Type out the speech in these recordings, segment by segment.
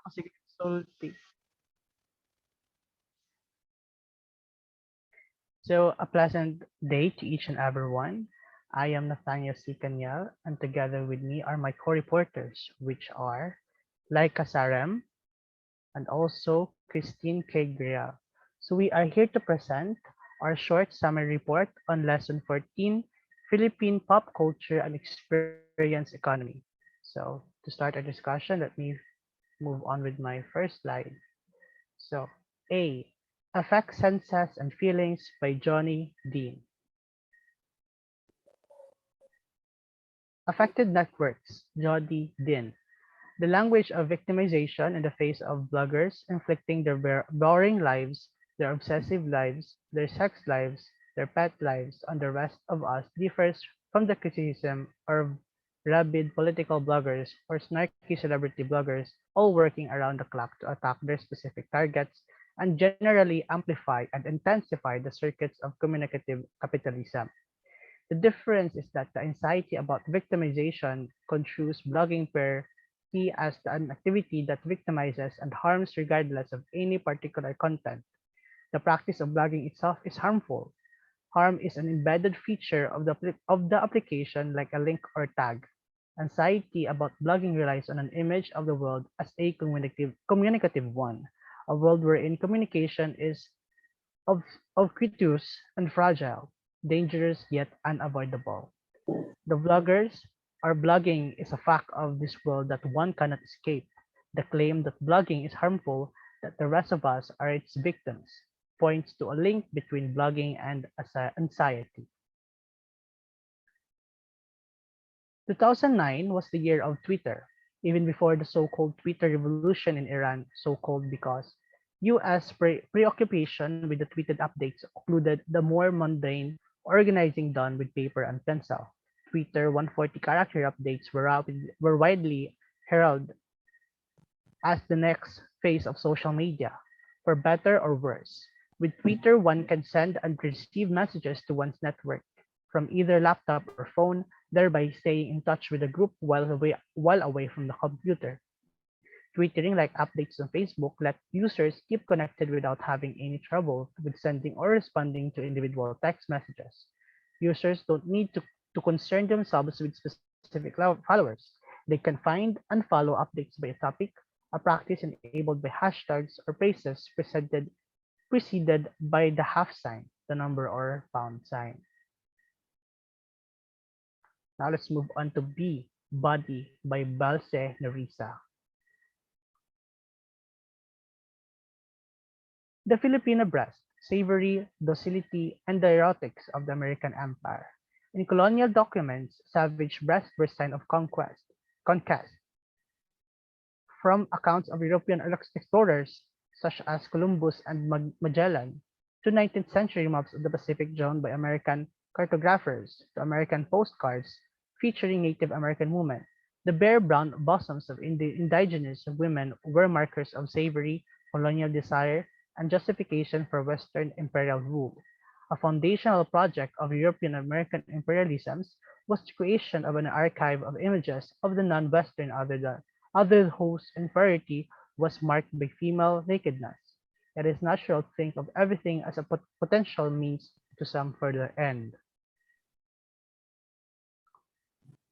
ako, sige, sulti. So, a pleasant day to each and everyone. I am Nathaniel C. Canyal, and together with me are my co-reporters, which are Laika Sarem and also Christine K. Grial. So, we are here to present our short summary report on Lesson 14, Philippine Pop Culture and Experience Economy. So, to start our discussion, let me move on with my first slide. So, A. Affect Senses and Feelings by Johnny Dean. Affected Networks, Jody Dean. The language of victimization in the face of bloggers inflicting their boring lives, their obsessive lives, their sex lives, their pet lives on the rest of us differs from the criticism of rabid political bloggers or snarky celebrity bloggers, all working around the clock to attack their specific targets and generally amplify and intensify the circuits of communicative capitalism. The difference is that the anxiety about victimization construes blogging per se as an activity that victimizes and harms regardless of any particular content. The practice of blogging itself is harmful. Harm is an embedded feature of the application like a link or tag. Anxiety about blogging relies on an image of the world as a communicative one, a world wherein communication is ob- obtuse and fragile, dangerous yet unavoidable. The vloggers or blogging is a fact of this world that one cannot escape. The claim that blogging is harmful, that the rest of us are its victims, points to a link between blogging and anxiety. 2009 was the year of Twitter, even before the so-called Twitter revolution in Iran, so-called because US preoccupation with the tweeted updates included the more mundane organizing done with paper and pencil. Twitter 140 character updates were widely heralded as the next phase of social media, for better or worse. With Twitter, one can send and receive messages to one's network from either laptop or phone, thereby staying in touch with the group while away from the computer. Twittering, like updates on Facebook, let users keep connected without having any trouble with sending or responding to individual text messages. Users don't need to concern themselves with specific followers. They can find and follow updates by a topic, a practice enabled by hashtags or phrases preceded by the half sign, the number or pound sign. Now let's move on to B, Body by Balse Nerissa. The Filipino breast, savory, docility, and the erotics of the American Empire. In colonial documents, savage breasts were sign of conquest. From accounts of European explorers such as Columbus and Magellan, to 19th century maps of the Pacific drawn by American cartographers, to American postcards featuring Native American women. The bare brown bosoms of indigenous women were markers of slavery, colonial desire, and justification for Western imperial rule. A foundational project of European American imperialisms was the creation of an archive of images of the non-Western other whose inferiority was marked by female nakedness. It is natural to think of everything as a potential means to some further end.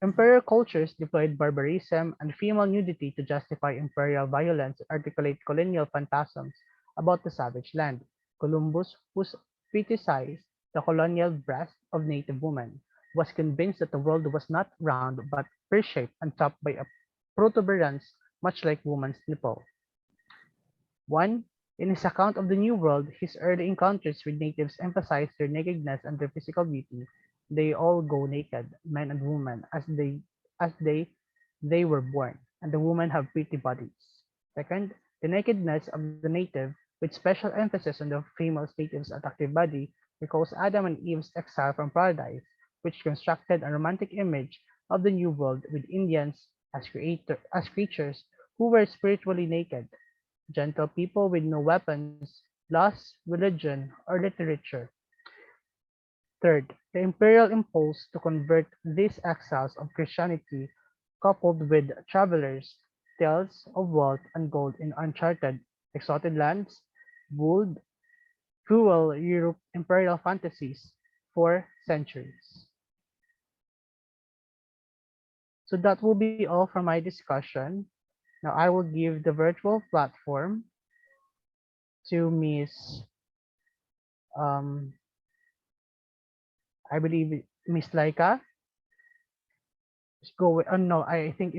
Imperial cultures deployed barbarism and female nudity to justify imperial violence and articulate colonial phantasms about the savage land. Columbus, who criticized the colonial breast of native women, was convinced that the world was not round but pear-shaped and topped by a protuberance much like woman's nipple. 1. In his account of the New World, his early encounters with natives emphasized their nakedness and their physical beauty. They all go naked, men and women, as they were born, and the women have pretty bodies. Second, the nakedness of the native, with special emphasis on the female native's attractive body, recalls Adam and Eve's exile from paradise, which constructed a romantic image of the New World with Indians as creatures who were spiritually naked, gentle people with no weapons, laws, religion, or literature. Third, the imperial impulse to convert these exiles of Christianity, coupled with travelers tales of wealth and gold in uncharted, exotic lands, bold, cruel Europe imperial fantasies for centuries. So that will be all for my discussion. Now I will give the virtual platform to Miss um I believe Miss Laika. Go with, no, I think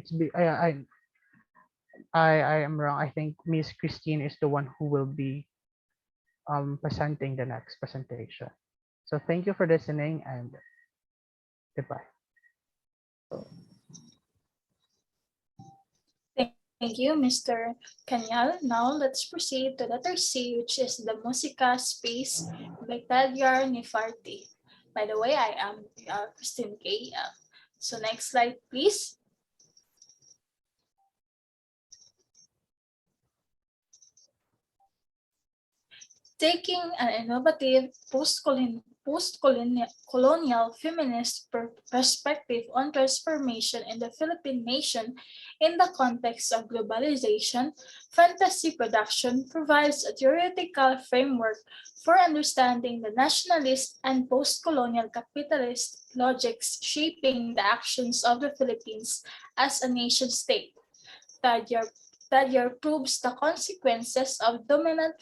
I am wrong. I think Miss Christine is the one who will be presenting the next presentation. So thank you for listening and goodbye. Thank you, Mr. Kanyal. Now let's proceed to letter C, which is the Musica Space by Tadyar Nifarti. By the way, I am Christine K. So next slide, please. Taking an innovative post-colonial feminist perspective on transformation in the Philippine nation in the context of globalization, fantasy production provides a theoretical framework for understanding the nationalist and post-colonial capitalist logics shaping the actions of the Philippines as a nation state. Tadyar Tadyar proves the consequences of dominant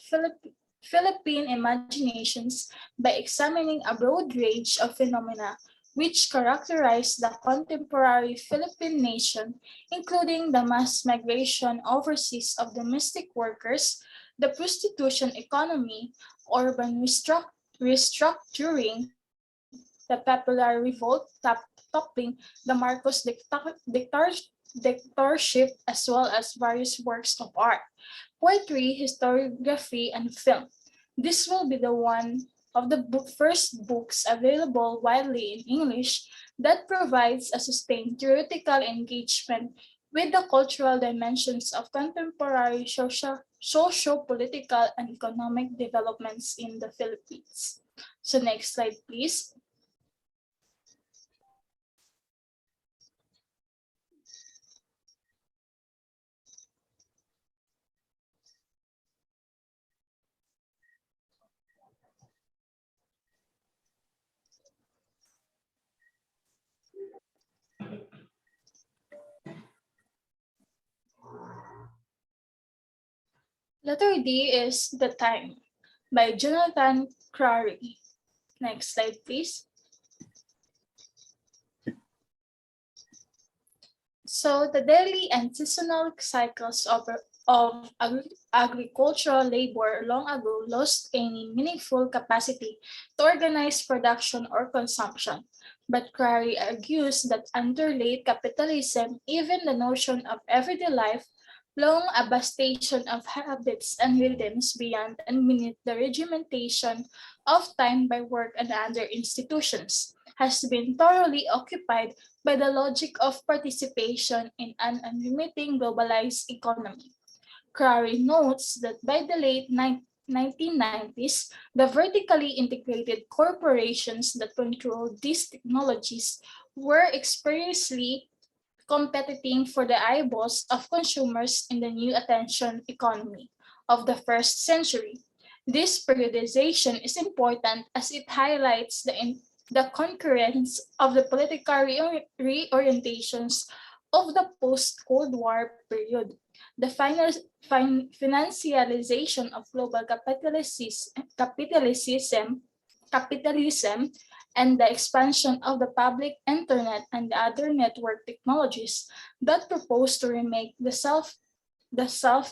Philippine imaginations by examining a broad range of phenomena which characterize the contemporary Philippine nation, including the mass migration overseas of domestic workers, the prostitution economy, urban restructuring, the popular revolt toppling the Marcos dictatorship, as well as various works of art, poetry, historiography, and film. This will be the one of the first books available widely in English that provides a sustained theoretical engagement with the cultural dimensions of contemporary socio-political, and economic developments in the Philippines. So next slide, please. Letter D is The Time by Jonathan Crary. Next slide, please. So the daily and seasonal cycles of agricultural labor long ago lost any meaningful capacity to organize production or consumption. But Crary argues that under late capitalism, even the notion of everyday life, long abastation of habits and rhythms beyond and beneath the regimentation of time by work and other institutions, has been thoroughly occupied by the logic of participation in an unremitting globalized economy. Crary notes that by the late 1990s, the vertically integrated corporations that control these technologies were experiencing competing for the eyeballs of consumers in the new attention economy of the first century. This periodization is important as it highlights the concurrence of the political reorientations of the post-Cold War period. The financialization of global capitalism and the expansion of the public internet and the other network technologies that propose to remake the self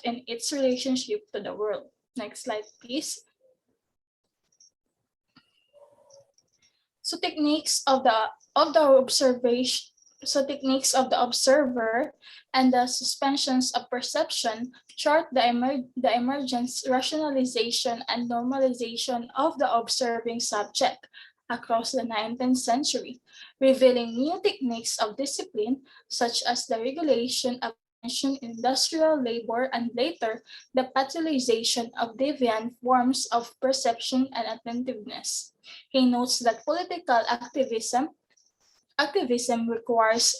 in its relationship to the world. Next slide, please. So techniques of the observer and the suspensions of perception chart the emergence, rationalization, and normalization of the observing subject across the 19th century, revealing new techniques of discipline such as the regulation of attention in industrial labor and later the pathologization of deviant forms of perception and attentiveness. He notes that political activism requires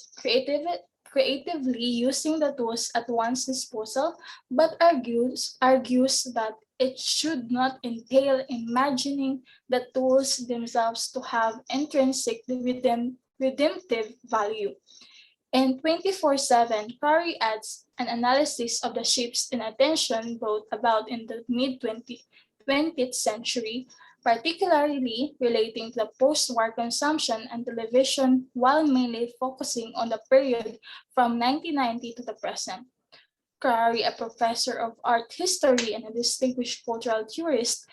creatively using the tools at one's disposal, but argues that it should not entail imagining the tools themselves to have intrinsic redemptive value. In 24/7, Curry adds an analysis of the shifts in attention brought about in the mid-20th century, particularly relating to the post-war consumption and television, while mainly focusing on the period from 1990 to the present. Curry, a professor of art history and a distinguished cultural theorist,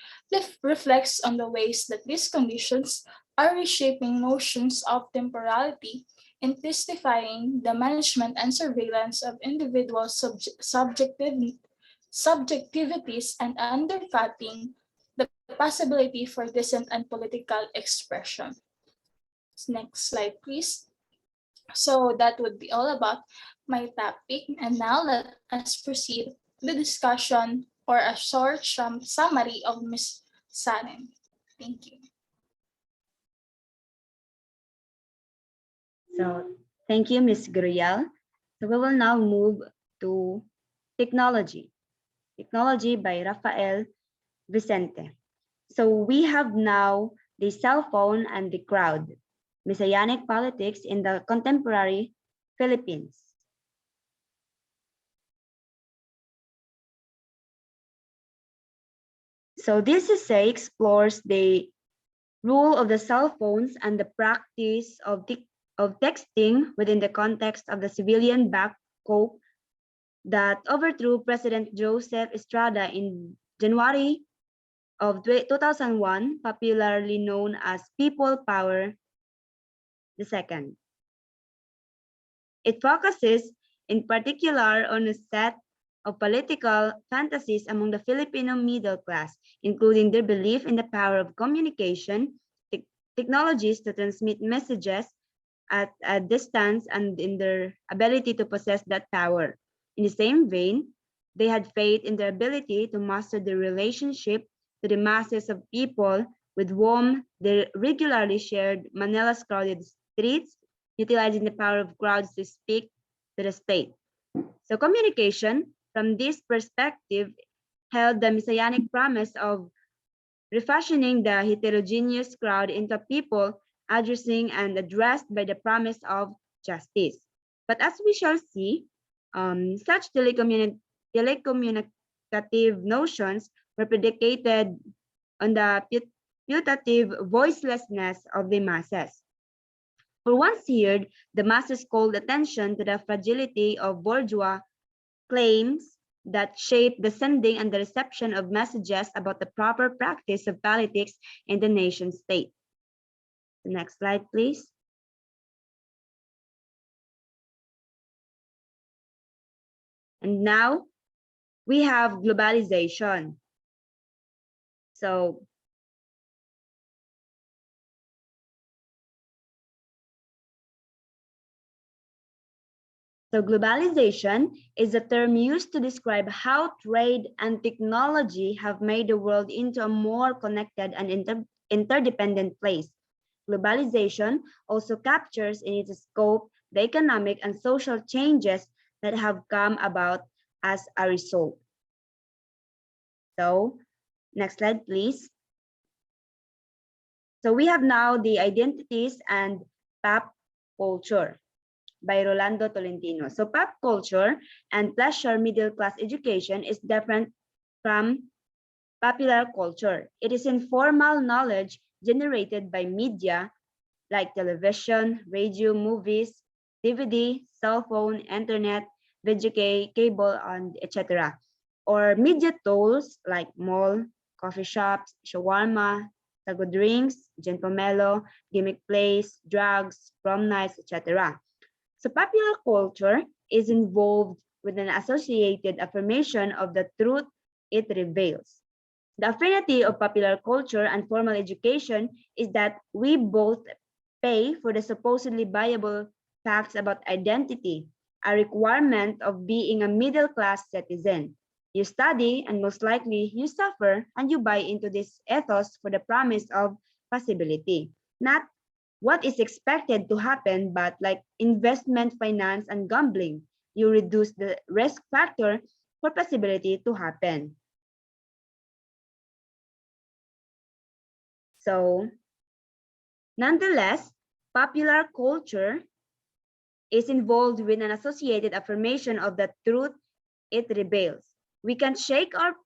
reflects on the ways that these conditions are reshaping notions of temporality, intensifying the management and surveillance of individual subjectivities and undercutting the possibility for decent and political expression. Next slide, please. So that would be all about my topic. And now let us proceed to the discussion or a short summary of Ms. Sarin. Thank you. So thank you, Ms. Guriel. So we will now move to technology. Technology by Rafael Vicente. So we have now the cell phone and the crowd, messianic politics in the contemporary Philippines. So this essay explores the role of the cell phones and the practice of texting within the context of the civilian back coup that overthrew President Joseph Estrada in January of 2001, popularly known as People Power II. It focuses in particular on a set of political fantasies among the Filipino middle class, including their belief in the power of communication, technologies to transmit messages at a distance, and in their ability to possess that power. In the same vein, they had faith in their ability to master the relationship to the masses of people with whom they regularly shared Manila's crowded streets, utilizing the power of crowds to speak to the state. So communication, from this perspective, held the messianic promise of refashioning the heterogeneous crowd into people addressing and addressed by the promise of justice. But as we shall see, such telecommunicative notions were predicated on the putative voicelessness of the masses. For once here, the masses called attention to the fragility of bourgeois claims that shape the sending and the reception of messages about the proper practice of politics in the nation state. The next slide, please. And now we have globalization. So globalization is a term used to describe how trade and technology have made the world into a more connected and interdependent place. Globalization also captures in its scope the economic and social changes that have come about as a result. So, next slide, please. So we have now the identities and pop culture by Rolando Tolentino. So pop culture and pleasure middle class education is different from popular culture. It is informal knowledge generated by media like television, radio, movies, DVD, cell phone, internet, video cable, and etc. Or media tools like mall, coffee shops, shawarma, tago drinks, gin pomelo, gimmick plays, drugs, prom nights, etc. So popular culture is involved with an associated affirmation of the truth it reveals. The affinity of popular culture and formal education is that we both pay for the supposedly viable facts about identity, a requirement of being a middle-class citizen. You study and most likely you suffer and you buy into this ethos for the promise of possibility, not what is expected to happen, but like investment, finance, and gambling, you reduce the risk factor for possibility to happen. So, nonetheless, popular culture is involved with an associated affirmation of the truth it reveals. We can shake our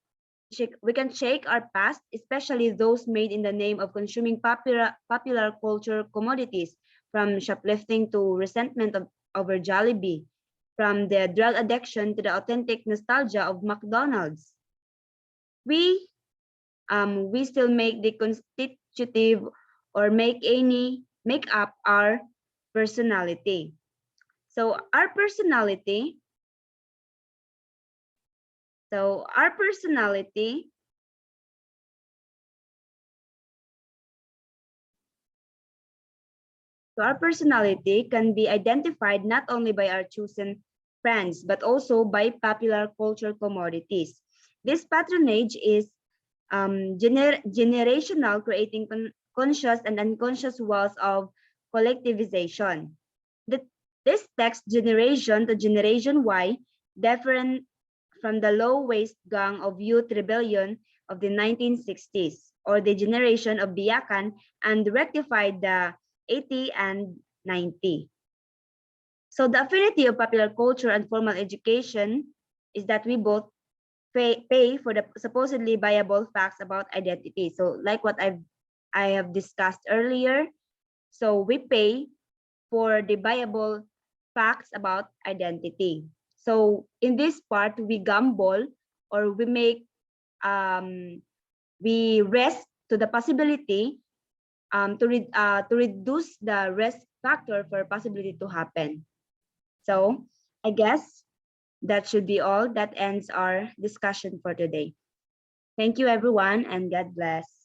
past, especially those made in the name of consuming popular culture commodities, from shoplifting to resentment over Jollibee, from the drug addiction to the authentic nostalgia of McDonald's. We still make the constitutive or make up our personality. So our personality So our personality can be identified not only by our chosen friends, but also by popular culture commodities. This patronage is generational, creating conscious and unconscious walls of collectivization. This text generation to Generation Y, different from the low-waist gang of youth rebellion of the 1960s, or the generation of Biyakan, and rectified the 80 and 90. So the affinity of popular culture and formal education is that we both pay for the supposedly viable facts about identity. So like what I have discussed earlier, so we pay for the viable facts about identity. So in this part, we gamble, or we make we risk to the possibility to reduce the risk factor for possibility to happen. So I guess that should be all. That ends our discussion for today. Thank you, everyone, and God bless.